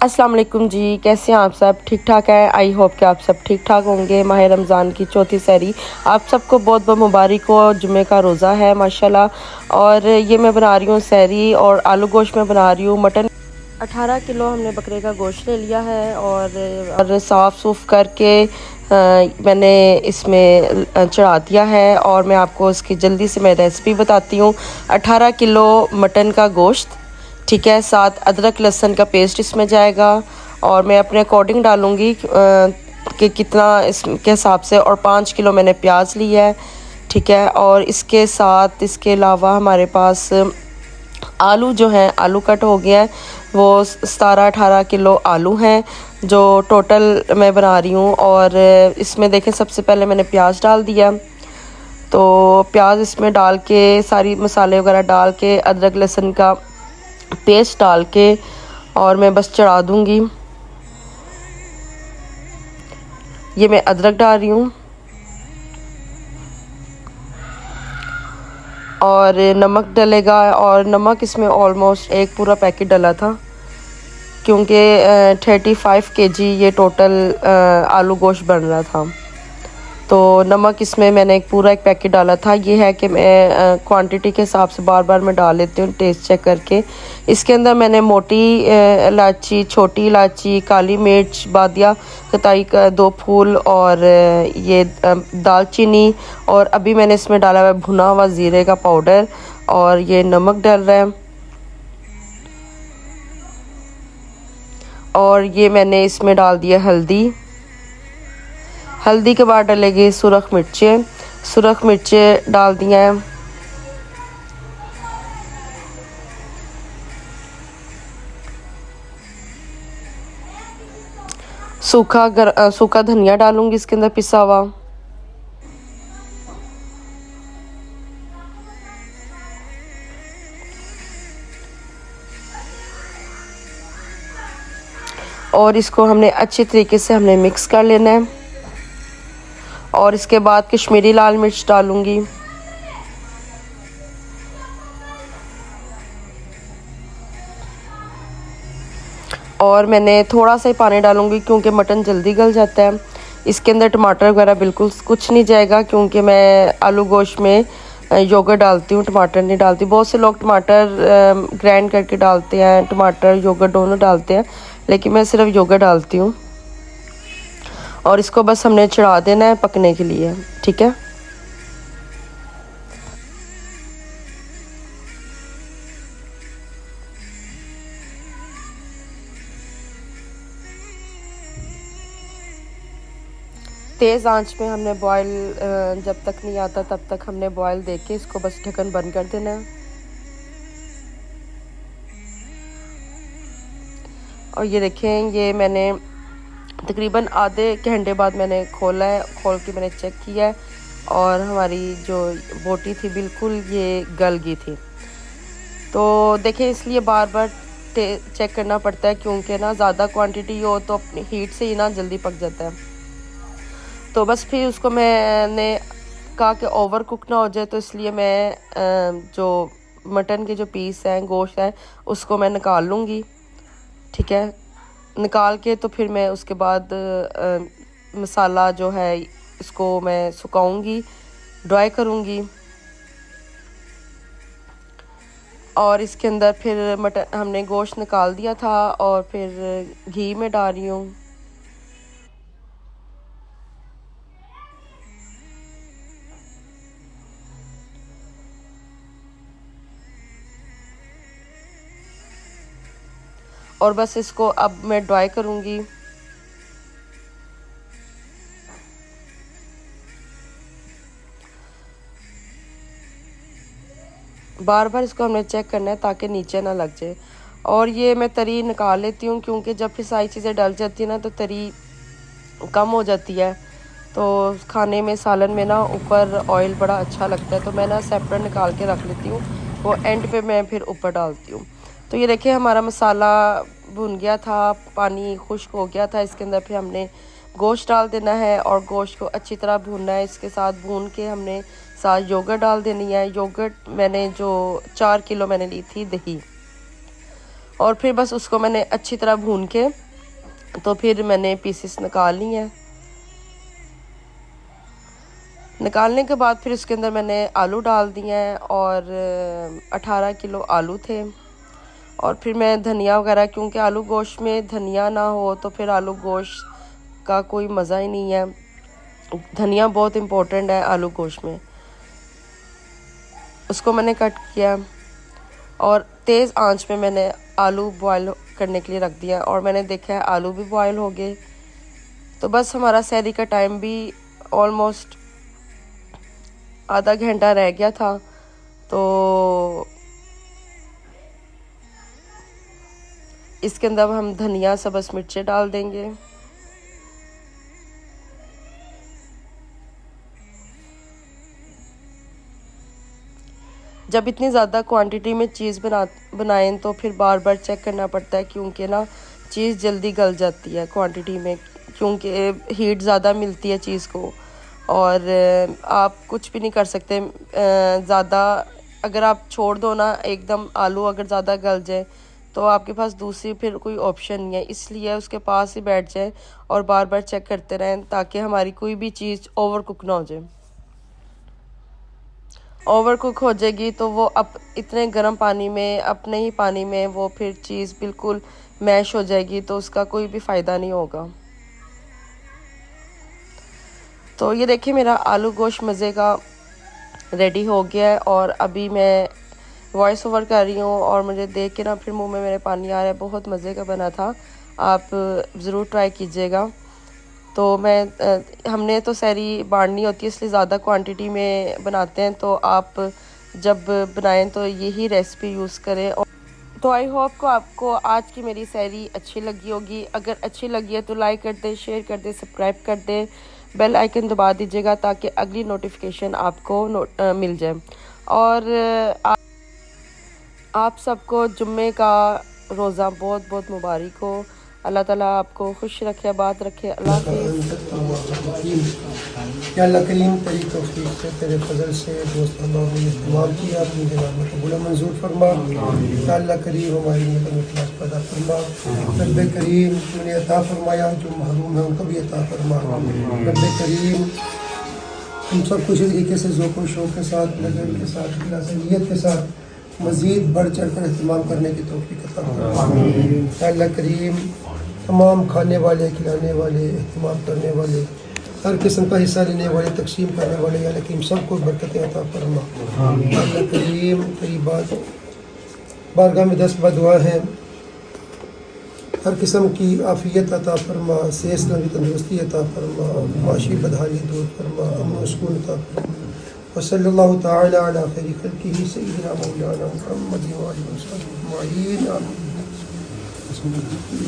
अस्सलाम वालेकुम जी, कैसे हैं आप सब? ठीक ठाक हैं। आई होप कि आप सब ठीक ठाक होंगे। माह रमज़ान की चौथी सहरी आप सबको बहुत बहुत मुबारक हो। जुम्मे का रोज़ा है माशाल्लाह। और ये मैं बना रही हूँ सहरी और आलू गोश्त में बना रही हूँ मटन। 18 किलो हमने बकरे का गोश्त ले लिया है और साफ़ सूफ़ करके मैंने इसमें चढ़ा दिया है। और मैं आपको इसकी जल्दी से मैं रेसिपी बताती हूँ। 18 किलो मटन का गोश्त, ठीक है, साथ अदरक लहसुन का पेस्ट इसमें जाएगा। और मैं अपने अकॉर्डिंग डालूँगी कि कितना इसके हिसाब से। और 5 किलो मैंने प्याज लिया है, ठीक है। और इसके साथ इसके अलावा हमारे पास आलू जो हैं, आलू कट हो गया है, वो 17-18 किलो आलू हैं जो टोटल मैं बना रही हूँ। और इसमें देखें, सबसे पहले मैंने प्याज डाल दिया। तो प्याज इसमें डाल के सारी मसाले वगैरह डाल के अदरक लहसुन का पेस्ट डाल के और मैं बस चढ़ा दूँगी। ये मैं अदरक डाल रही हूँ और नमक डलेगा। और नमक इसमें ऑलमोस्ट एक पूरा पैकेट डला था क्योंकि 35 केजी ये टोटल आलू गोश्त बन रहा था। तो नमक इसमें मैंने एक पैकेट डाला था। ये है कि मैं क्वांटिटी के हिसाब से बार बार मैं डाल लेती हूँ टेस्ट चेक करके। इसके अंदर मैंने मोटी इलायची, छोटी इलायची, काली मिर्च, बादिया कताई का 2 फूल और ये दालचीनी। और अभी मैंने इसमें डाला हुआ भुना हुआ ज़ीरे का पाउडर और ये नमक डल रहा है। और ये मैंने इसमें डाल दिया हल्दी। हल्दी के बाद डलेगी सुरख मिर्चें। सुरख मिर्चें डाल दिया है। सूखा धनिया डालूंगी इसके अंदर पिसा हुआ। और इसको हमने अच्छी तरीके से हमने मिक्स कर लेना है। और इसके बाद कश्मीरी लाल मिर्च डालूंगी। और मैंने थोड़ा सा ही पानी डालूंगी क्योंकि मटन जल्दी गल जाता है। इसके अंदर टमाटर वगैरह बिल्कुल कुछ नहीं जाएगा क्योंकि मैं आलू गोश्त में योगर्ट डालती हूँ, टमाटर नहीं डालती। बहुत से लोग टमाटर ग्राइंड करके डालते हैं, टमाटर योगर्ट दोनों डालते हैं, लेकिन मैं सिर्फ योगर्ट डालती हूँ। और इसको बस हमने चढ़ा देना है पकने के लिए, ठीक है। तेज़ आंच में हमने बॉयल जब तक नहीं आता तब तक हमने बॉयल दे के इसको बस ढक्कन बंद कर देना है। और ये देखें, ये मैंने तकरीबन आधे घंटे बाद मैंने खोला है। खोल के मैंने चेक किया है और हमारी जो बोटी थी बिल्कुल ये गल गई थी। तो देखें, इसलिए बार बार चेक करना पड़ता है क्योंकि ना ज़्यादा क्वांटिटी हो तो अपनी हीट से ही ना जल्दी पक जाता है। तो बस फिर उसको मैंने कहा कि ओवर कुक ना हो जाए, तो इसलिए मैं जो मटन के जो पीस हैं, गोश्त है, उसको मैं निकाल लूँगी, ठीक है। निकाल के तो फिर मैं उसके बाद मसाला जो है इसको मैं सुखाऊंगी, ड्राई करूँगी। और इसके अंदर फिर मटन हमने गोश्त निकाल दिया था और फिर घी में डाल रही हूँ। और बस इसको अब मैं ड्राई करूँगी। बार बार इसको हमने चेक करना है ताकि नीचे ना लग जाए। और ये मैं तरी निकाल लेती हूँ क्योंकि जब फिर सारी चीज़ें डल जाती है ना तो तरी कम हो जाती है। तो खाने में, सालन में ना ऊपर ऑयल बड़ा अच्छा लगता है, तो मैं ना सेपरेट निकाल के रख लेती हूँ, वो एंड पे मैं फिर ऊपर डालती हूँ। तो ये देखिए, हमारा मसाला भुन गया था, पानी खुश्क हो गया था। इसके अंदर फिर हमने गोश्त डाल देना है और गोश्त को अच्छी तरह भूनना है। इसके साथ भून के हमने साथ योगर्ट डाल देनी है। योगर्ट मैंने जो 4 किलो मैंने ली थी दही, और फिर बस उसको मैंने अच्छी तरह भून के तो फिर मैंने पीसेस निकाल लिए हैं। निकालने के बाद फिर इसके अंदर मैंने आलू डाल दिए हैं और 18 किलो आलू थे। और फिर मैं धनिया वगैरह, क्योंकि आलू गोश्त में धनिया ना हो तो फिर आलू गोश्त का कोई मज़ा ही नहीं है। धनिया बहुत इम्पोर्टेंट है आलू गोश्त में। उसको मैंने कट किया और तेज़ आंच पे मैंने आलू बॉयल करने के लिए रख दिया और मैंने देखा है आलू भी बॉयल हो गए। तो बस हमारा सहरी का टाइम भी ऑलमोस्ट आधा घंटा रह गया था। तो इसके अंदर हम धनिया, सब्ज़ मिर्चें डाल देंगे। जब इतनी ज़्यादा क्वांटिटी में चीज़ बनाएं तो फिर बार बार चेक करना पड़ता है, क्योंकि ना चीज़ जल्दी गल जाती है क्वांटिटी में, क्योंकि हीट ज़्यादा मिलती है चीज़ को। और आप कुछ भी नहीं कर सकते ज़्यादा। अगर आप छोड़ दो ना एकदम, आलू अगर ज़्यादा गल जाए तो आपके पास दूसरी फिर कोई ऑप्शन नहीं है। इसलिए उसके पास ही बैठ जाए और बार बार चेक करते रहें, ताकि हमारी कोई भी चीज़ ओवर कुक ना हो जाए। ओवर कुक हो जाएगी तो वो इतने गर्म पानी में, अपने ही पानी में वो फिर चीज़ बिल्कुल मैश हो जाएगी, तो उसका कोई भी फ़ायदा नहीं होगा। तो ये देखिए मेरा आलू गोश्त मज़े का रेडी हो गया है और अभी मैं वॉइस ओवर कर रही हूँ और मुझे देख के ना फिर मुंह में मेरे पानी आ रहा है। बहुत मज़े का बना था, आप ज़रूर ट्राई कीजिएगा। तो हमने तो सहरी बांटनी होती है, इसलिए ज़्यादा क्वांटिटी में बनाते हैं। तो आप जब बनाएं तो यही रेसिपी यूज़ करें। तो आई होप को आपको आज की मेरी सहरी अच्छी लगी होगी। अगर अच्छी लगी है तो लाइक कर दें, शेयर कर दें, सब्सक्राइब कर दें, बेल आइकन दबा दीजिएगा ताकि अगली नोटिफिकेशन आपको मिल जाए। और आप सबको जुम्मे का रोज़ा बहुत बहुत मुबारक हो। अल्लाह ताला आपको खुश रखे, आबाद रखे। अल्लाह या अल्लाह करीम तेरी तौफीक से, तेरे फजल से दोस्त ने इस्तेमाल किया, अपनी जगह में कबूल मंजूर फरमा। या अल्लाह करीम हमारी नियत में इखलास पैदा फरमा। रब करीम तूने अता फरमाया, जो महरूम है उनको भी अता फरमा। रब करीम हम सब कुछ तरीके से ज़ौक़ शौक़ के साथ, लगन के साथ, नीयत के साथ मज़ीद बढ़ चढ़ कर इस्तेमाल करने की तौफीक अता फरमा। या अल्लाह करीम तमाम खाने वाले, खिलाने वाले, इस्तेमाल करने वाले, हर किस्म का हिस्सा लेने वाले, तकसीम करने वाले, या लेकिन सबको बरकतें अता फरमा। अल्लाह करीम तेरी बारगाह में 10 दुआ है, हर किस्म की आफ़ियत अता फरमा, सेहत नबी तंदुरुस्ती अता फरमा, माशी बदहाली दूर फरमा, अमन सुकून अता फरमा। वसल्लल्लाहु तआला अला खैरि खल्क़िही सय्यिदिना मौलाना मुहम्मद व आलिहि वसहबिहि अजमईन। आमीन। बिस्मिल्लाह।